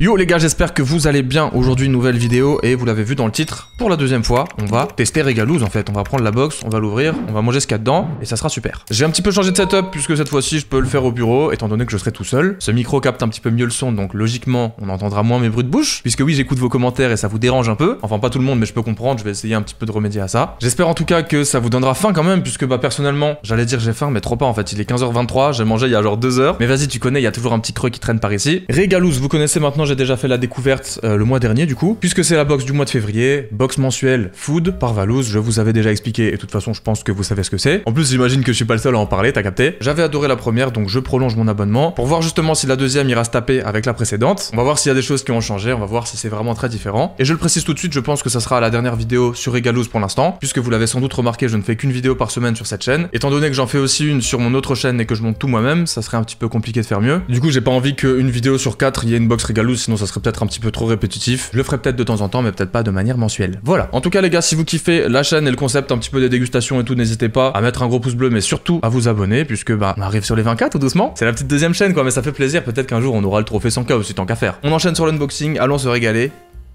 Yo les gars, j'espère que vous allez bien. Aujourd'hui, nouvelle vidéo et vous l'avez vu dans le titre, pour la deuxième fois, on va tester Regalouz en fait. On va prendre la box, on va l'ouvrir, on va manger ce qu'il y a dedans et ça sera super. J'ai un petit peu changé de setup puisque cette fois-ci je peux le faire au bureau étant donné que je serai tout seul. Ce micro capte un petit peu mieux le son donc logiquement on entendra moins mes bruits de bouche puisque oui j'écoute vos commentaires et ça vous dérange un peu. Enfin pas tout le monde mais je peux comprendre, je vais essayer un petit peu de remédier à ça. J'espère en tout cas que ça vous donnera faim quand même puisque bah personnellement j'allais dire j'ai faim mais trop pas en fait. Il est 15h23, j'ai mangé il y a genre 2 heures. Mais vas-y tu connais, il y a toujours un petit creux qui traîne par ici. Regalouz, vous connaissez maintenant, j'ai déjà fait la découverte le mois dernier du coup, puisque c'est la box du mois de février, box mensuelle food par Valouz, je vous avais déjà expliqué et de toute façon je pense que vous savez ce que c'est. En plus j'imagine que je suis pas le seul à en parler, t'as capté. J'avais adoré la première donc je prolonge mon abonnement pour voir justement si la deuxième ira se taper avec la précédente. On va voir s'il y a des choses qui ont changé, on va voir si c'est vraiment très différent. Et je le précise tout de suite, je pense que ça sera la dernière vidéo sur Regalouz pour l'instant, puisque vous l'avez sans doute remarqué, je ne fais qu'une vidéo par semaine sur cette chaîne. Étant donné que j'en fais aussi une sur mon autre chaîne et que je monte tout moi-même, ça serait un petit peu compliqué de faire mieux. Du coup j'ai pas envie qu'une vidéo sur 4 il y ait une box Regalouz, sinon ça serait peut-être un petit peu trop répétitif. Je le ferai peut-être de temps en temps, mais peut-être pas de manière mensuelle. Voilà. En tout cas, les gars, si vous kiffez la chaîne et le concept un petit peu des dégustations et tout, n'hésitez pas à mettre un gros pouce bleu, mais surtout à vous abonner, puisque bah, on arrive sur les 20K tout doucement. C'est la petite deuxième chaîne, quoi, mais ça fait plaisir. Peut-être qu'un jour on aura le trophée 100K aussi, tant qu'à faire. On enchaîne sur l'unboxing, allons se régaler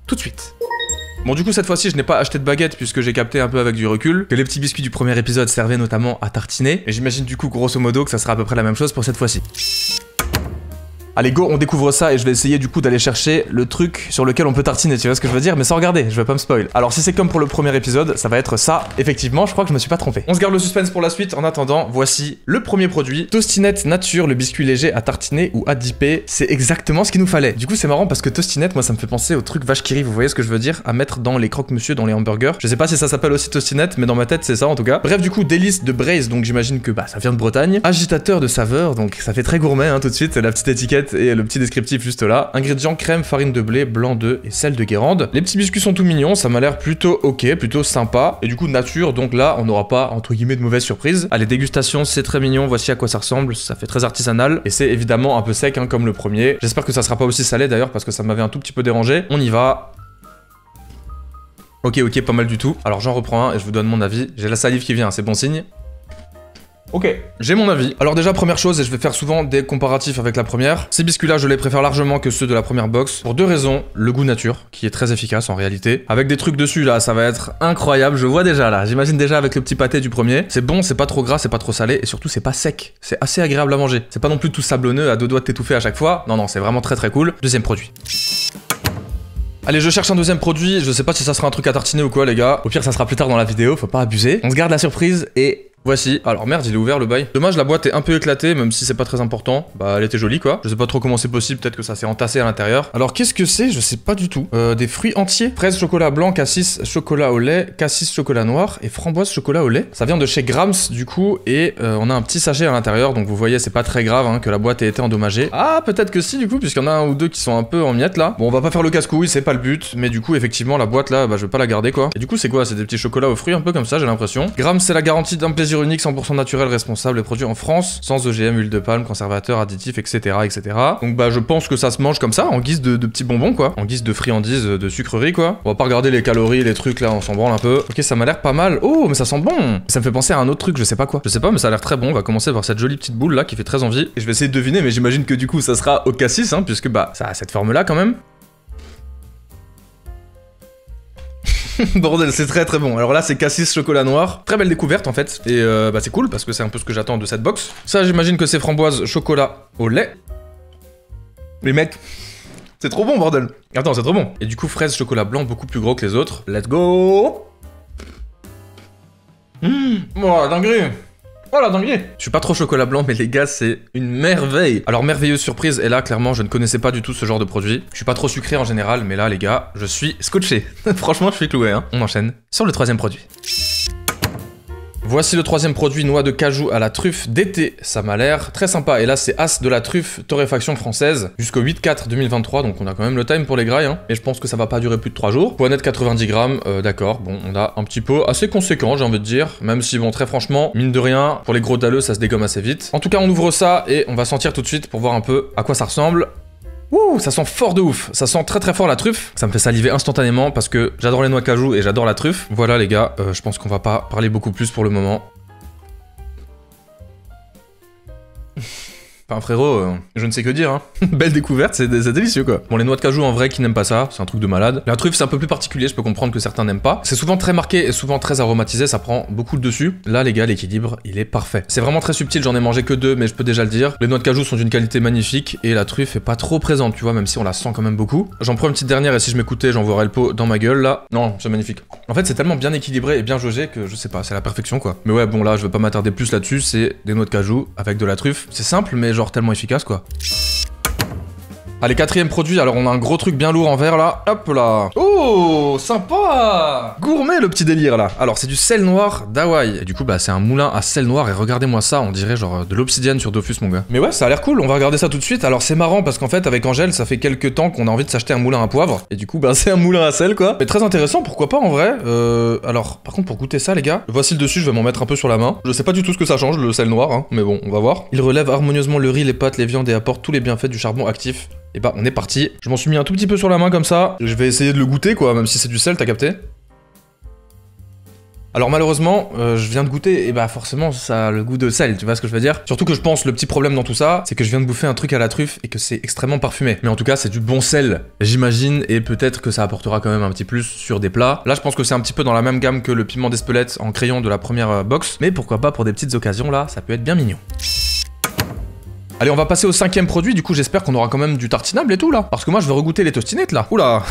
tout de suite. Bon du coup cette fois-ci je n'ai pas acheté de baguette puisque j'ai capté un peu avec du recul que les petits biscuits du premier épisode servaient notamment à tartiner. Et j'imagine du coup grosso modo que ça sera à peu près la même chose pour cette fois-ci. Allez go, on découvre ça et je vais essayer du coup d'aller chercher le truc sur lequel on peut tartiner, tu vois ce que je veux dire, mais sans regarder, je vais pas me spoil. Alors si c'est comme pour le premier épisode, ça va être ça, effectivement, je crois que je me suis pas trompé. On se garde le suspense pour la suite, en attendant, voici le premier produit. Tostinette nature, le biscuit léger à tartiner ou à dipper, c'est exactement ce qu'il nous fallait. Du coup c'est marrant parce que Tostinette, moi ça me fait penser au truc vache qui rit, vous voyez ce que je veux dire, à mettre dans les croque-monsieur, dans les hamburgers. Je sais pas si ça s'appelle aussi Tostinette, mais dans ma tête c'est ça en tout cas. Bref du coup, délice de braise, donc j'imagine que bah ça vient de Bretagne. Agitateur de saveur, donc ça fait très gourmet hein, tout de suite, la petite étiquette et le petit descriptif juste là. Ingrédients crème, farine de blé, blanc d'œuf et sel de Guérande. Les petits biscuits sont tout mignons, ça m'a l'air plutôt ok, plutôt sympa. Et du coup nature, donc là on n'aura pas entre guillemets de mauvaise surprise. Allez, dégustation, c'est très mignon, voici à quoi ça ressemble, ça fait très artisanal. Et c'est évidemment un peu sec hein, comme le premier. J'espère que ça sera pas aussi salé d'ailleurs parce que ça m'avait un tout petit peu dérangé. On y va. Ok, pas mal du tout. Alors j'en reprends un et je vous donne mon avis. J'ai la salive qui vient, c'est bon signe. Ok, j'ai mon avis. Alors déjà, première chose, et je vais faire souvent des comparatifs avec la première, ces biscuits-là, je les préfère largement que ceux de la première box, pour deux raisons. Le goût nature, qui est très efficace en réalité. Avec des trucs dessus, là, ça va être incroyable, je vois déjà, là. J'imagine déjà avec le petit pâté du premier. C'est bon, c'est pas trop gras, c'est pas trop salé, et surtout, c'est pas sec. C'est assez agréable à manger. C'est pas non plus tout sablonneux, à deux doigts de t'étouffer à chaque fois. Non, c'est vraiment très très cool. Deuxième produit. Allez, je cherche un deuxième produit, je sais pas si ça sera un truc à tartiner ou quoi, les gars. Au pire, ça sera plus tard dans la vidéo, faut pas abuser. On se garde la surprise, et... voici. Alors merde, il est ouvert le bail. Dommage, la boîte est un peu éclatée, même si c'est pas très important. Bah elle était jolie quoi. Je sais pas trop comment c'est possible, peut-être que ça s'est entassé à l'intérieur. Alors qu'est-ce que c'est? Je sais pas du tout. Des fruits entiers. Fraise chocolat blanc, cassis chocolat au lait, cassis chocolat noir et framboise chocolat au lait. Ça vient de chez Grams du coup et on a un petit sachet à l'intérieur. Donc vous voyez, c'est pas très grave hein, que la boîte ait été endommagée. Ah peut-être que si du coup, puisqu'il y en a un ou deux qui sont un peu en miettes là. Bon on va pas faire le casse-couille, c'est pas le but. Mais du coup effectivement la boîte là, bah je vais pas la garder quoi. Et du coup c'est quoi? C'est des petits chocolats aux fruits un peu comme ça j'ai l'impression. Grams c'est la garantie d'un plaisir unique 100% naturel, responsable et produit en France, sans OGM, huile de palme, conservateur, additifs, etc. Donc bah je pense que ça se mange comme ça, en guise de petits bonbons quoi, en guise de friandises, de sucreries quoi. On va pas regarder les calories, les trucs là, on s'en branle un peu. Ok, ça m'a l'air pas mal. Oh, mais ça sent bon. Ça me fait penser à un autre truc, je sais pas quoi. Je sais pas, mais ça a l'air très bon. On va commencer par cette jolie petite boule là qui fait très envie. Et je vais essayer de deviner, mais j'imagine que du coup ça sera au cassis, hein, puisque bah ça a cette forme là quand même. Bordel, c'est très très bon. Alors là, c'est cassis chocolat noir. Très belle découverte en fait. Et bah c'est cool parce que c'est un peu ce que j'attends de cette box. Ça, j'imagine que c'est framboise chocolat au lait. Mais mec, c'est trop bon, bordel. Attends, c'est trop bon. Et du coup, fraise chocolat blanc beaucoup plus gros que les autres. Let's go. Oh, dinguerie. Oh la dinguerie! Je suis pas trop chocolat blanc, mais les gars, c'est une merveille! Alors, merveilleuse surprise, et là, clairement, je ne connaissais pas du tout ce genre de produit. Je suis pas trop sucré en général, mais là, les gars, je suis scotché. Franchement, je suis cloué, hein. On enchaîne sur le troisième produit. Voici le troisième produit, noix de cajou à la truffe d'été. Ça m'a l'air très sympa. Et là, c'est As de la truffe torréfaction française jusqu'au 8/4/2023. Donc, on a quand même le time pour les grailles. Hein. Mais je pense que ça va pas durer plus de 3 jours. Poignée de 90 grammes. D'accord. Bon, on a un petit pot assez conséquent, j'ai envie de dire. Même si, bon, très franchement, mine de rien, pour les gros dalleux, ça se dégomme assez vite. En tout cas, on ouvre ça et on va sentir tout de suite pour voir un peu à quoi ça ressemble. Ouh, ça sent fort de ouf, ça sent très très fort la truffe. Ça me fait saliver instantanément parce que j'adore les noix de cajou et j'adore la truffe. Voilà les gars, je pense qu'on va pas parler beaucoup plus pour le moment. Enfin frérot, je ne sais que dire, hein. Belle découverte, c'est délicieux quoi. Bon, les noix de cajou en vrai, qui n'aiment pas ça, c'est un truc de malade. La truffe c'est un peu plus particulier, je peux comprendre que certains n'aiment pas. C'est souvent très marqué et souvent très aromatisé, ça prend beaucoup de dessus. Là les gars, l'équilibre, il est parfait. C'est vraiment très subtil, j'en ai mangé que 2, mais je peux déjà le dire. Les noix de cajou sont d'une qualité magnifique et la truffe est pas trop présente, tu vois, même si on la sent quand même beaucoup. J'en prends une petite dernière et si je m'écoutais, j'envoierais le pot dans ma gueule là. Non, c'est magnifique. En fait, c'est tellement bien équilibré et bien jaugé que je sais pas, c'est la perfection quoi. Mais ouais, bon là, je vais pas m'attarder plus là-dessus, c'est des noix de cajou avec de la truffe. C'est simple, mais genre tellement efficace quoi. Allez, 4ème produit, alors on a un gros truc bien lourd en verre là, hop là. Oh, sympa. Gourmet le petit délire là. Alors c'est du sel noir d'Hawaï. Et du coup bah c'est un moulin à sel noir et regardez-moi ça, on dirait genre de l'obsidienne sur Dofus mon gars. Mais ouais, ça a l'air cool, on va regarder ça tout de suite. Alors c'est marrant parce qu'en fait avec Angèle ça fait quelques temps qu'on a envie de s'acheter un moulin à poivre. Et du coup bah c'est un moulin à sel quoi. Mais très intéressant, pourquoi pas en vrai. Alors par contre pour goûter ça les gars, voici le dessus, je vais m'en mettre un peu sur la main. Je sais pas du tout ce que ça change le sel noir, hein, mais bon on va voir. Il relève harmonieusement le riz, les pâtes, les viandes et apporte tous les bienfaits du charbon actif. Et bah on est parti, je m'en suis mis un tout petit peu sur la main comme ça, je vais essayer de le goûter quoi, même si c'est du sel, t'as capté? Alors malheureusement, je viens de goûter, et bah forcément ça a le goût de sel, tu vois ce que je veux dire? Surtout que je pense le petit problème dans tout ça, c'est que je viens de bouffer un truc à la truffe et que c'est extrêmement parfumé. Mais en tout cas c'est du bon sel, j'imagine, et peut-être que ça apportera quand même un petit plus sur des plats. Là je pense que c'est un petit peu dans la même gamme que le piment d'Espelette en crayon de la première box, mais pourquoi pas pour des petites occasions là, ça peut être bien mignon. Allez, on va passer au 5ème produit, du coup j'espère qu'on aura quand même du tartinable et tout là. Parce que moi je vais regoûter les tostinettes là. Oula.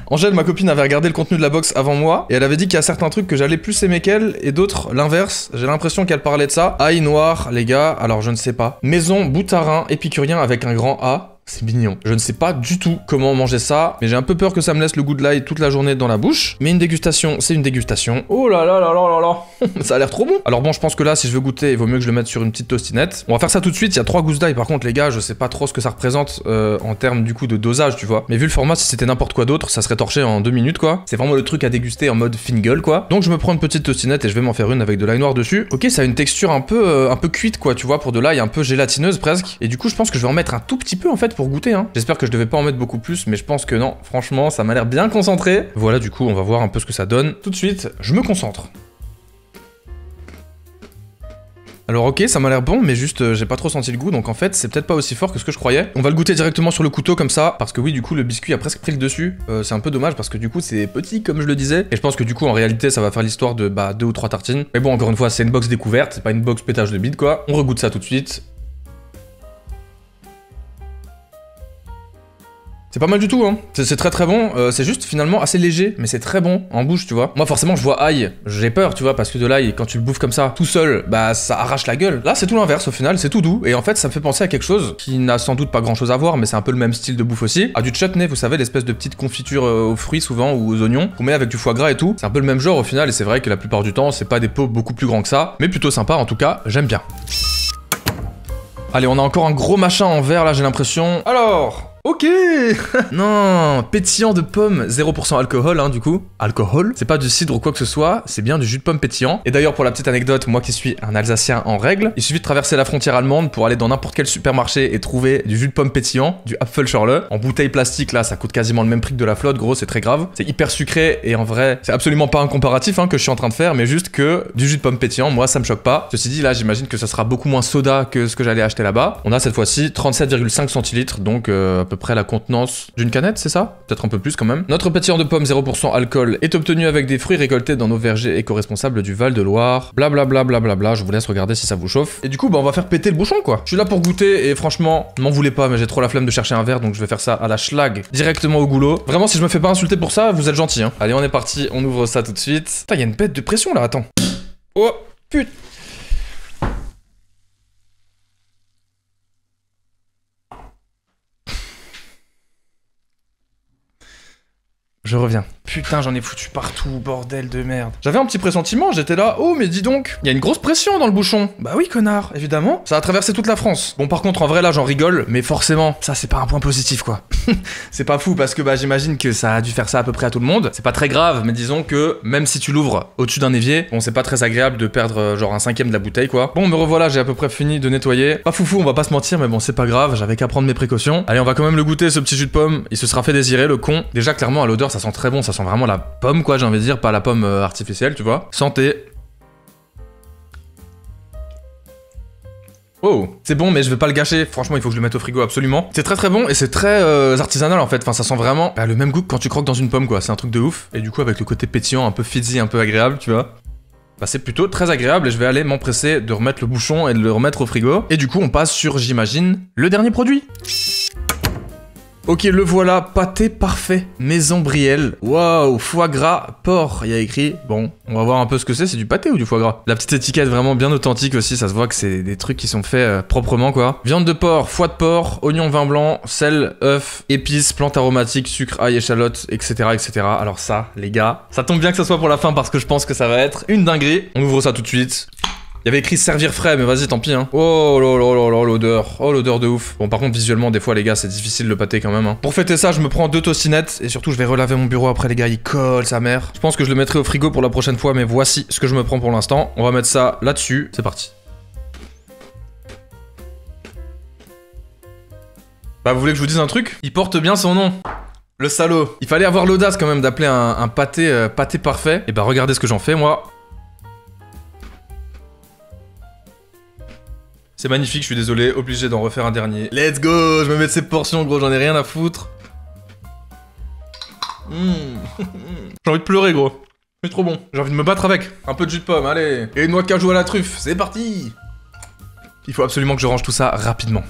Angèle, ma copine, avait regardé le contenu de la box avant moi, et elle avait dit qu'il y a certains trucs que j'allais plus aimer qu'elle, et d'autres l'inverse. J'ai l'impression qu'elle parlait de ça. Ail noir, les gars, alors je ne sais pas. Maison boutarin épicurien avec un grand A. C'est mignon. Je ne sais pas du tout comment manger ça, mais j'ai un peu peur que ça me laisse le goût de l'ail toute la journée dans la bouche. Mais une dégustation, c'est une dégustation. Oh là là là là là là. Ça a l'air trop bon. Alors bon, je pense que là, si je veux goûter, il vaut mieux que je le mette sur une petite tostinette. On va faire ça tout de suite. Il y a 3 gousses d'ail. Par contre, les gars, je sais pas trop ce que ça représente en termes du coup de dosage, tu vois. Mais vu le format, si c'était n'importe quoi d'autre, ça serait torché en 2 minutes, quoi. C'est vraiment le truc à déguster en mode fine gueule, quoi. Donc je me prends une petite tostinette et je vais m'en faire une avec de l'ail noir dessus. Ok, ça a une texture un peu cuite, quoi, tu vois, pour de l'ail un peu gélatineuse presque. Et du coup, je pense que je vais en mettre un tout petit peu en fait pour goûter, hein. J'espère que je devais pas en mettre beaucoup plus, mais je pense que non. Franchement, ça m'a l'air bien concentré. Voilà, du coup, on va voir un peu ce que ça donne. Tout de suite, je me concentre. Alors ok, ça m'a l'air bon, mais juste j'ai pas trop senti le goût, donc en fait c'est peut-être pas aussi fort que ce que je croyais. On va le goûter directement sur le couteau comme ça, parce que oui, du coup le biscuit a presque pris le dessus. C'est un peu dommage parce que du coup c'est petit comme je le disais, et je pense que du coup en réalité ça va faire l'histoire de 2 ou 3 tartines. Mais bon, encore une fois, c'est une box découverte, c'est pas une box pétage de bide quoi. On regoute ça tout de suite. C'est pas mal du tout, hein. C'est très très bon. C'est juste finalement assez léger, mais c'est très bon en bouche, tu vois. Moi, forcément, je vois ail, j'ai peur, tu vois, parce que de l'ail, quand tu le bouffes comme ça, tout seul, bah ça arrache la gueule. Là, c'est tout l'inverse au final, c'est tout doux. Et en fait, ça me fait penser à quelque chose qui n'a sans doute pas grand chose à voir, mais c'est un peu le même style de bouffe aussi. À du chutney, vous savez, l'espèce de petite confiture aux fruits souvent ou aux oignons, qu'on met avec du foie gras et tout. C'est un peu le même genre au final, et c'est vrai que la plupart du temps, c'est pas des pots beaucoup plus grands que ça, mais plutôt sympa en tout cas, j'aime bien. Allez, on a encore un gros machin en verre là, j'ai l'impression. Alors. Ok. Non, pétillant de pomme, 0% alcool, hein, du coup. Alcool. C'est pas du cidre ou quoi que ce soit, c'est bien du jus de pomme pétillant. Et d'ailleurs, pour la petite anecdote, moi qui suis un Alsacien en règle, il suffit de traverser la frontière allemande pour aller dans n'importe quel supermarché et trouver du jus de pomme pétillant, du Apfelschorle. En bouteille plastique, là, ça coûte quasiment le même prix que de la flotte, gros, c'est très grave. C'est hyper sucré et en vrai, c'est absolument pas un comparatif hein, que je suis en train de faire, mais juste que du jus de pomme pétillant, moi, ça me choque pas. Ceci dit, là, j'imagine que ça sera beaucoup moins soda que ce que j'allais acheter là-bas. On a cette fois-ci 37,5 centilitres, donc à peu près la contenance d'une canette, c'est ça? Peut-être un peu plus quand même. Notre pétillant de pomme 0% alcool est obtenu avec des fruits récoltés dans nos vergers éco-responsables du Val-de-Loire. Blablabla, blablabla, je vous laisse regarder si ça vous chauffe. Et du coup, bah on va faire péter le bouchon quoi. Je suis là pour goûter et franchement, m'en voulez pas, mais j'ai trop la flemme de chercher un verre, donc je vais faire ça à la schlag, directement au goulot. Vraiment, si je me fais pas insulter pour ça, vous êtes gentils hein. Allez, on est parti, on ouvre ça tout de suite. Putain, y a une bête de pression là, attends. Oh, putain. Je reviens. Putain, j'en ai foutu partout, bordel de merde. J'avais un petit pressentiment, j'étais là, oh mais dis donc, il y a une grosse pression dans le bouchon. Bah oui connard, évidemment. Ça a traversé toute la France. Bon par contre en vrai là j'en rigole, mais forcément, ça c'est pas un point positif quoi. C'est pas fou parce que bah j'imagine que ça a dû faire ça à peu près à tout le monde. C'est pas très grave, mais disons que même si tu l'ouvres au-dessus d'un évier, bon c'est pas très agréable de perdre genre un 5e de la bouteille quoi. Bon me revoilà, j'ai à peu près fini de nettoyer. Pas foufou, on va pas se mentir, mais bon c'est pas grave, j'avais qu'à prendre mes précautions. Allez on va quand même le goûter ce petit jus de pomme, il se sera fait désirer le con. Déjà clairement à l'odeur ça sent très bon, ça sent vraiment la pomme quoi j'ai envie de dire, pas la pomme artificielle tu vois. Santé. Oh, c'est bon, mais je vais pas le gâcher. Franchement, il faut que je le mette au frigo absolument. C'est très bon et c'est très artisanal en fait. Enfin, ça sent vraiment le même goût que quand tu croques dans une pomme, quoi. C'est un truc de ouf. Et du coup, avec le côté pétillant, un peu fizzy, un peu agréable, tu vois. Bah, c'est plutôt très agréable et je vais aller m'empresser de remettre le bouchon et de le remettre au frigo. Et du coup, on passe sur, j'imagine, le dernier produit. Ok, le voilà, pâté parfait, maison Brielle. Waouh, foie gras, porc, il y a écrit. Bon, on va voir un peu ce que c'est du pâté ou du foie gras? La petite étiquette vraiment bien authentique aussi, ça se voit que c'est des trucs qui sont faits proprement quoi. Viande de porc, foie de porc, oignon, vin blanc, sel, œuf, épices, plantes aromatiques, sucre, ail, échalote, etc., etc. Alors ça, les gars, ça tombe bien que ça soit pour la fin parce que je pense que ça va être une dinguerie. On ouvre ça tout de suite. Il y avait écrit servir frais, mais vas-y, tant pis, hein. Oh là là là là, l'odeur. Oh, l'odeur de ouf. Bon, par contre, visuellement, des fois, les gars, c'est difficile le pâté quand même, hein. Pour fêter ça, je me prends 2 tostinettes, et surtout, je vais relaver mon bureau après, les gars, il colle sa mère. Je pense que je le mettrai au frigo pour la prochaine fois, mais voici ce que je me prends pour l'instant. On va mettre ça là-dessus. C'est parti. Bah, vous voulez que je vous dise un truc? Il porte bien son nom. Le salaud. Il fallait avoir l'audace quand même d'appeler un pâté pâté parfait. Et bah, regardez ce que j'en fais, moi. C'est magnifique, je suis désolé, obligé d'en refaire un dernier. Let's go, je me mets de ces portions, gros, j'en ai rien à foutre. J'ai envie de pleurer, gros. C'est trop bon. J'ai envie de me battre avec. Un peu de jus de pomme, allez. Et une noix de cajou à la truffe, c'est parti. Il faut absolument que je range tout ça rapidement.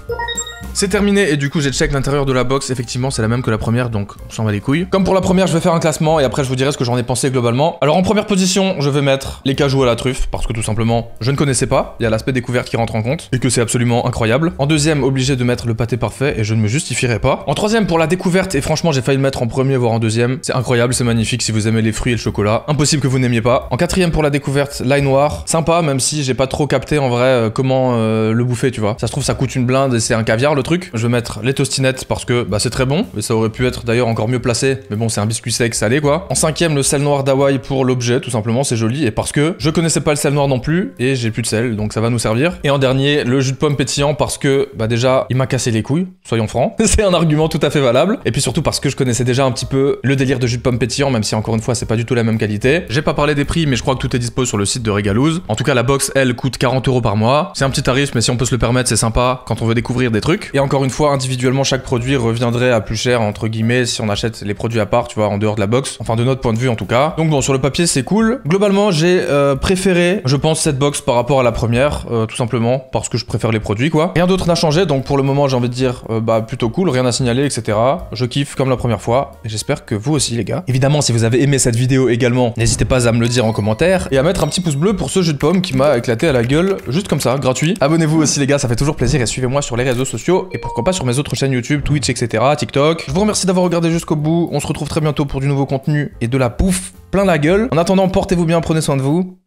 C'est terminé et du coup j'ai check l'intérieur de la box, effectivement c'est la même que la première donc on s'en bat les couilles. Comme pour la première je vais faire un classement et après je vous dirai ce que j'en ai pensé globalement. Alors en première position je vais mettre les cajous à la truffe parce que tout simplement je ne connaissais pas, il y a l'aspect découverte qui rentre en compte et que c'est absolument incroyable. En deuxième obligé de mettre le pâté parfait et je ne me justifierai pas. En troisième pour la découverte et franchement j'ai failli le mettre en premier voire en deuxième, c'est incroyable, c'est magnifique si vous aimez les fruits et le chocolat, impossible que vous n'aimiez pas. En quatrième pour la découverte l'ail noir, sympa même si j'ai pas trop capté en vrai comment le bouffer tu vois. Ça se trouve ça coûte une blinde et c'est un caviar le truc. Je vais mettre les tostinettes parce que bah, c'est très bon, mais ça aurait pu être d'ailleurs encore mieux placé, mais bon c'est un biscuit sec salé quoi. En cinquième le sel noir d'Hawaï pour l'objet, tout simplement c'est joli, et parce que je connaissais pas le sel noir non plus, et j'ai plus de sel, donc ça va nous servir. Et en dernier, le jus de pomme pétillant parce que bah déjà il m'a cassé les couilles, soyons francs, c'est un argument tout à fait valable, et puis surtout parce que je connaissais déjà un petit peu le délire de jus de pomme pétillant, même si encore une fois c'est pas du tout la même qualité. J'ai pas parlé des prix, mais je crois que tout est dispo sur le site de Regalouz. En tout cas la box elle coûte 40 € par mois, c'est un petit tarif, mais si on peut se le permettre c'est sympa quand on veut découvrir des trucs. Et encore une fois individuellement chaque produit reviendrait à plus cher entre guillemets si on achète les produits à part, tu vois, en dehors de la box, enfin de notre point de vue en tout cas. Donc bon, sur le papier c'est cool. Globalement j'ai préféré, je pense, cette box par rapport à la première, tout simplement parce que je préfère les produits quoi. Rien d'autre n'a changé, donc pour le moment j'ai envie de dire bah plutôt cool, rien à signaler, etc. Je kiffe comme la première fois et j'espère que vous aussi les gars. Évidemment si vous avez aimé cette vidéo également, n'hésitez pas à me le dire en commentaire et à mettre un petit pouce bleu pour ce jus de pomme qui m'a éclaté à la gueule, juste comme ça, gratuit. Abonnez-vous aussi les gars, ça fait toujours plaisir, et suivez-moi sur les réseaux sociaux et pourquoi pas sur mes autres chaînes YouTube, Twitch, etc., TikTok. Je vous remercie d'avoir regardé jusqu'au bout, on se retrouve très bientôt pour du nouveau contenu et de la bouffe plein la gueule. En attendant, portez-vous bien, prenez soin de vous,